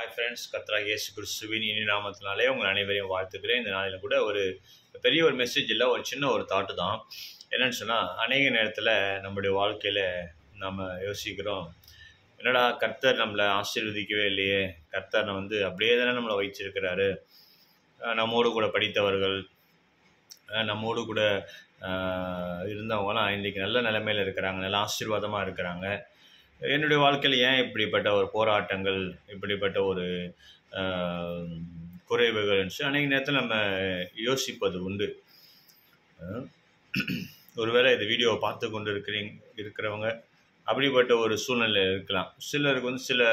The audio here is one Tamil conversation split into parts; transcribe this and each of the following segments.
ஹாய் ஃப்ரெண்ட்ஸ், கர்த்தராகிய இயேசு கிறிஸ்துவின் இனி நாமத்தினாலே உங்கள் அனைவரையும் வாழ்த்துக்கிறேன். இந்த நாளில் கூட ஒரு பெரிய ஒரு மெசேஜ் இல்லை, ஒரு சின்ன ஒரு தாட்டு தான். என்னென்னு சொன்னால், அநேக நேரத்தில் நம்முடைய வாழ்க்கையில் நம்ம யோசிக்கிறோம், என்னடா கர்த்தர் நம்மளை ஆசீர்வதிக்கவே இல்லையே, கர்த்தர் அப்படியே தானே நம்மளை வைச்சிருக்கிறாரு. நம்மோடு கூட படித்தவர்கள், நம்மோடு கூட இருந்தவங்களாம் இன்றைக்கி நல்ல நிலைமையில் இருக்கிறாங்க, நல்ல ஆசீர்வாதமாக இருக்கிறாங்க. என்னுடைய வாழ்க்கையில் ஏன் இப்படிப்பட்ட ஒரு போராட்டங்கள், இப்படிப்பட்ட ஒரு குறைவுகள் அநேக நேரத்தில் நம்ம யோசிப்பது உண்டு. ஒருவேளை இந்த வீடியோவை பார்த்து கொண்டு இருக்கிறவங்க அப்படிப்பட்ட ஒரு சூழ்நிலை இருக்கலாம். சிலருக்கு சில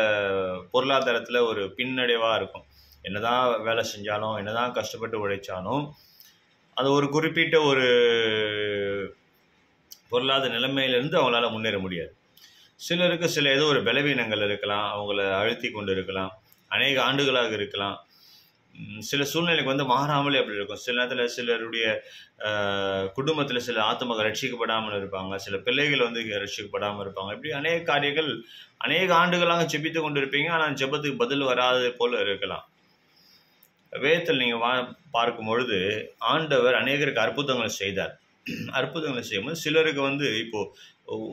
பொருளாதாரத்தில் ஒரு பின்னடைவாக இருக்கும். என்னதான் வேலை செஞ்சாலும், என்னதான் கஷ்டப்பட்டு உழைச்சாலும், அது ஒரு குறிப்பிட்ட ஒரு பொருளாதார நிலைமையிலிருந்து அவங்களால முன்னேற முடியாது. சிலருக்கு ஏதோ ஒரு பலவீனங்கள் இருக்கலாம், அவங்கள அழுத்தி கொண்டு இருக்கலாம், அநேக ஆண்டுகளாக இருக்கலாம். சில சூழ்நிலைக்கு மாறாமலே அப்படி இருக்கும். சில நேரத்தில் சிலருடைய குடும்பத்தில் சில ஆத்மகள் ரட்சிக்கப்படாமல் இருப்பாங்க, சில பிள்ளைகள் ரட்சிக்கப்படாமல் இருப்பாங்க. இப்படி அநேக காரியங்கள் அநேக ஆண்டுகளாக ஜெபித்து கொண்டு இருப்பீங்க, ஆனால் ஜெபத்துக்கு பதில் வராது போல இருக்கலாம். வேதத்தில் நீங்கள் பார்க்கும் பொழுது ஆண்டவர் அநேகருக்கு அற்புதங்களை செய்தார். அற்புதங்களை செய்யும்போது சிலருக்கு இப்போது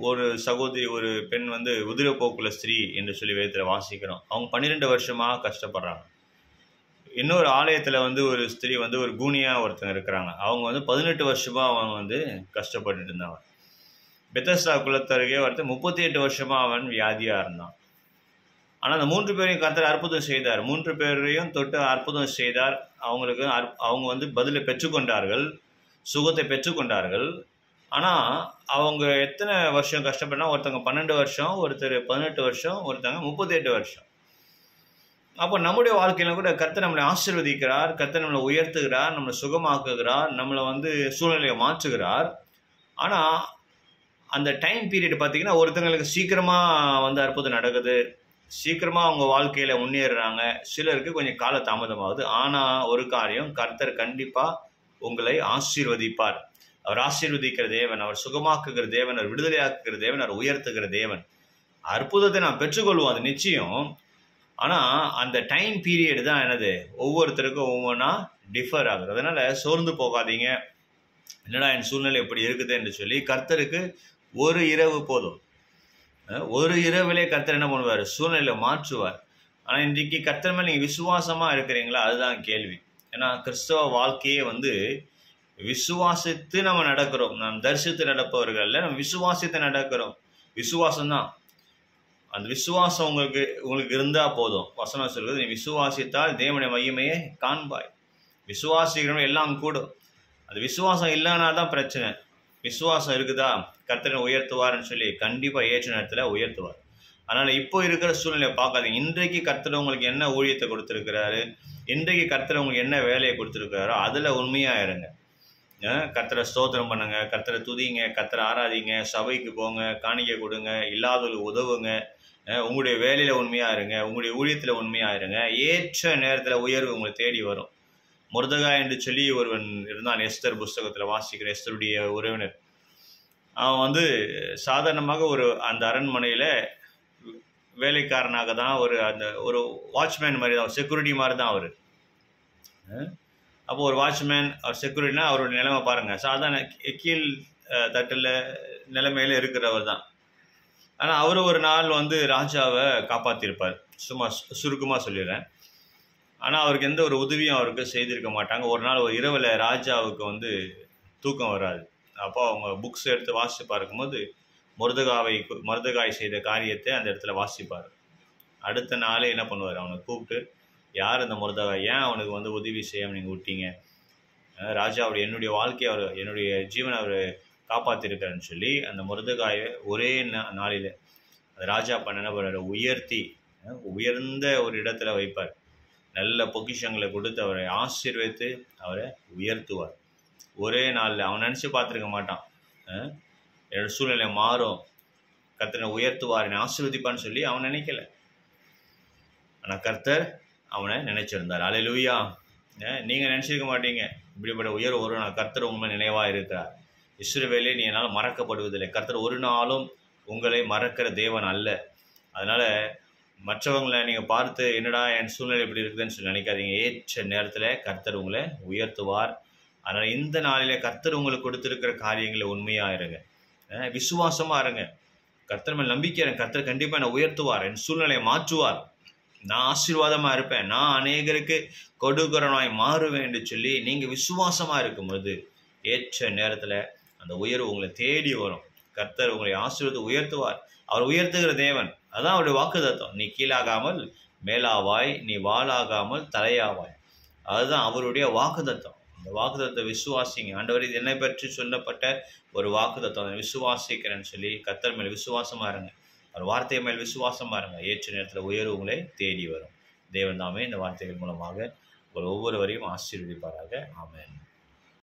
ஒரு சகோதரி, ஒரு பெண் உதிரப்போக்குள்ள ஸ்திரீ என்று சொல்லி வேதத்தில் வாசிக்கிறோம். அவங்க 12 வருஷமாக கஷ்டப்படுறாங்க. இன்னொரு ஆலயத்தில் ஒரு ஸ்திரீ ஒரு கூனியாக ஒருத்தங்க இருக்கிறாங்க. அவங்க 18 வருஷமாக அவங்க கஷ்டப்பட்டுட்டு இருந்தாங்க. பெத்தஸ்தா குலத்தருகே 38 வருஷமாக அவன் வியாதியாக இருந்தான். ஆனால் அந்த 3 பேரையும் கர்த்தர் அற்புதம் செய்தார். 3 பேரையும் தொட்டு அற்புதம் செய்தார். அவங்களுக்கு அவங்க பதிலை பெற்றுக்கொண்டார்கள், சுகத்தை பெற்றுக்கொண்டார்கள். ஆனால் அவங்க எத்தனை வருஷம் கஷ்டப்பட்டா, ஒருத்தங்க 12 வருஷம், ஒருத்தர் 18 வருஷம், ஒருத்தங்க 38 வருஷம். அப்போ நம்முடைய வாழ்க்கையில் கூட கர்த்தர் நம்மளை ஆசீர்வதிக்கிறார், கர்த்தர் நம்மளை உயர்த்துகிறார், நம்மளை சுகமாக்குகிறார், நம்மளை சூழ்நிலையை மாற்றுகிறார். ஆனால் அந்த டைம் பீரியட் பார்த்திங்கன்னா, ஒருத்தங்களுக்கு சீக்கிரமாக அற்புதம் நடக்குது, சீக்கிரமாக அவங்க வாழ்க்கையில் முன்னேறுறாங்க. சிலருக்கு கொஞ்சம் கால தாமதமாகுது. ஆனால் ஒரு காரியம், கர்த்தர் கண்டிப்பாக உங்களை ஆசீர்வதிப்பார். அவர் ஆசீர்வதிக்கிற தேவன், அவர் சுகமாக்குகிற தேவன், அவர் விடுதலையாக்குகிற தேவன், அவர் உயர்த்துகிற தேவன். அற்புதத்தை நாம் பெற்றுக்கொள்வோம், அது நிச்சயம். ஆனால் அந்த டைம் பீரியட் தான் என்னது, ஒவ்வொருத்தருக்கும் ஒவ்வொன்றா டிஃபர் ஆகுது. அதனால் சோர்ந்து போகாதீங்க, என்னடா என் சூழ்நிலை எப்படி இருக்குது என்று சொல்லி. கர்த்தருக்கு ஒரு இரவு போதும். ஒரு இரவிலே கர்த்தர் என்ன பண்ணுவார், சூழ்நிலையை மாற்றுவார். ஆனால் இன்றைக்கு கர்த்தர் மேலே நீங்கள் விசுவாசமாக இருக்கிறீங்களா, அதுதான் கேள்வி. ஏன்னா கிறிஸ்தவ வாழ்க்கையே விசுவாசித்து நம்ம நடக்கிறோம். நாம் தரிசித்து நடப்பவர்கள் இல்லை, நம்ம விசுவாசித்து நடக்கிறோம். விசுவாசம்தான். அந்த விசுவாசம் உங்களுக்கு இருந்தால் போதும். வசனம் சொல்கிறது, நீ விசுவாசித்தால் தேவனுடைய மகிமையை காண்பாய். விசுவாசிக்கிறவங்க எல்லாம் கூடும். அந்த விசுவாசம் இல்லைன்னா தான் பிரச்சனை. விசுவாசம் இருக்குதா, கர்த்தரை உயர்த்துவார்னு சொல்லி கண்டிப்பாக ஏற்ற நேரத்தில் உயர்த்துவார். அதனால் இப்போ இருக்கிற சூழ்நிலையை பார்க்காதீங்க. இன்றைக்கு கர்த்தர் உங்களுக்கு என்ன ஊழியத்தை கொடுத்துருக்கிறாரு, இன்றைக்கு கர்த்தர் உங்களுக்கு என்ன வேலையை கொடுத்துருக்கிறாரோ அதில் உண்மையாக இருங்க. கர்த்தரை ஸ்தோத்திரம் பண்ணுங்க, கர்த்தரை துதிங்க, கர்த்தரை ஆராதிங்க, சபைக்கு போங்க, காணிக்கை கொடுங்க, இல்லாதவர்களுக்கு உதவுங்க, உங்களுடைய வேலையில் உண்மையாக இருங்க, உங்களுடைய ஊழியத்தில் உண்மையாக இருங்க. ஏற்ற நேரத்தில் உயர்வு உங்களை தேடி வரும். மொர்தெகாய் என்று சொல்லி ஒருவன் இருந்தான். எஸ்தர் புஸ்தகத்தில் வாசிக்கிற எஸ்தருடைய உறவினர். அவன் சாதாரணமாக அந்த அரண்மனையில் வேலைக்காரனாக தான், ஒரு வாட்ச்மேன் மாதிரி தான், செக்யூரிட்டி மாதிரி தான் அவர். அப்போ ஒரு வாட்ச்மேன், அவர் செக்யூரிட்டினா அவருடைய நிலைமை பாருங்கள், சாதாரண கீழ் தட்டில் நிலைமையில் இருக்கிறவர் தான். ஆனால் அவர் ஒரு நாள் ராஜாவை காப்பாற்றிருப்பார். சும்மா சுருக்கமாக சொல்லிடுறேன். ஆனால் அவருக்கு எந்த ஒரு உதவியும் அவருக்கு செய்திருக்க மாட்டாங்க. ஒரு நாள் ஒரு இரவில் ராஜாவுக்கு தூக்கம் வராது. அப்போ அவங்க புக்ஸ் எடுத்து வாசித்து பார்க்கும்போது மொர்தெகாய் செய்த காரியத்தை அந்த இடத்துல வாசிப்பார். அடுத்த நாளே என்ன பண்ணுவார், அவனை கூப்பிட்டு, யார் இந்த மொர்தெகாய், ஏன் அவனுக்கு உதவி செய்யாமல் நீங்கள் விட்டீங்க, ராஜா என்னுடைய வாழ்க்கையை என்னுடைய ஜீவனை அவர் காப்பாற்றிருக்காருன்னு சொல்லி அந்த மொர்தெகாயை ஒரே நாளில் அந்த ராஜா என்ன பண்ணுறாரு, உயர்த்தி உயர்ந்த ஒரு இடத்துல வைப்பார். நல்ல பொக்கிஷங்களை கொடுத்து அவரை ஆசீர்வதித்து அவரை உயர்த்துவார். ஒரே நாளில். அவன் நினச்சி பார்த்துருக்க மாட்டான், என்னோட சூழ்நிலை மாறும், கர்த்தரை உயர்த்துவார், என்னை ஆசீர்வதிப்பான்னு சொல்லி அவன் நினைக்கல. ஆனால் கர்த்தர் அவனை நினைச்சிருந்தார். அல்லேலூயா. நீங்கள் நினச்சிருக்க மாட்டீங்க இப்படிப்பட்ட உயர்வு வரும். நான் கர்த்தர் உண்மை நினைவாக இருக்கிறார். இஸ்ரவேலே, நீ என்னால் மறக்கப்படுவதில்லை. கர்த்தர் ஒரு நாளும் உங்களை மறக்கிற தேவன் அல்ல. அதனால் மற்றவங்களை நீங்கள் பார்த்து என்னடா என் சூழ்நிலை இப்படி இருக்குதுன்னு சொல்லி நினைக்காதீங்க. ஏற்ற நேரத்தில் கர்த்தர் உங்களை உயர்த்துவார். அதனால் இந்த நாளில் கர்த்தர் உங்களுக்கு கொடுத்துருக்கிற காரியங்களை உண்மையாக இருங்க, விசுவாசமாக இருங்க, கர்த்தர் மேல் நம்பிக்கை இருங்க. கர்த்தர் கண்டிப்பாக என்னை உயர்த்துவார், என் சூழ்நிலையை மாற்றுவார், நான் ஆசீர்வாதமாக இருப்பேன், நான் அநேகருக்கு கொடுக்கிறனாய் மாறுவேன் என்று சொல்லி நீங்கள் விசுவாசமாக இருக்கும்போது ஏற்ற நேரத்தில் அந்த உயர்வு உங்களை தேடி வரும். கர்த்தர் உங்களை ஆசீர்வாதத்தை உயர்த்துவார். அவர் உயர்த்துகிற தேவன், அதான் அவருடைய வாக்குத்தத்தம். நீ கீழாகாமல் மேலாவாய், நீ வாளாகாமல் தலையாவாய். அதுதான் அவருடைய வாக்குத்தத்தம். அந்த வாக்குத்தத்தை விசுவாசிங்க. ஆண்டவர், இது என்னை பற்றி சொல்லப்பட்ட ஒரு வாக்குத்தத்தம், விசுவாசிக்கிறேன்னு சொல்லி கர்த்தர் மேல் விசுவாசமாக இருங்க. அவர் வார்த்தை மேல் விசுவாசமாக இருங்க. ஏற்ற நேரத்தில் உயர்வு உங்களை தேடி வரும். தேவன் தாமே இந்த வார்த்தைகள் மூலமாக உங்கள் ஒவ்வொருவரையும் ஆசீர்வதிப்பாராக. ஆமென்.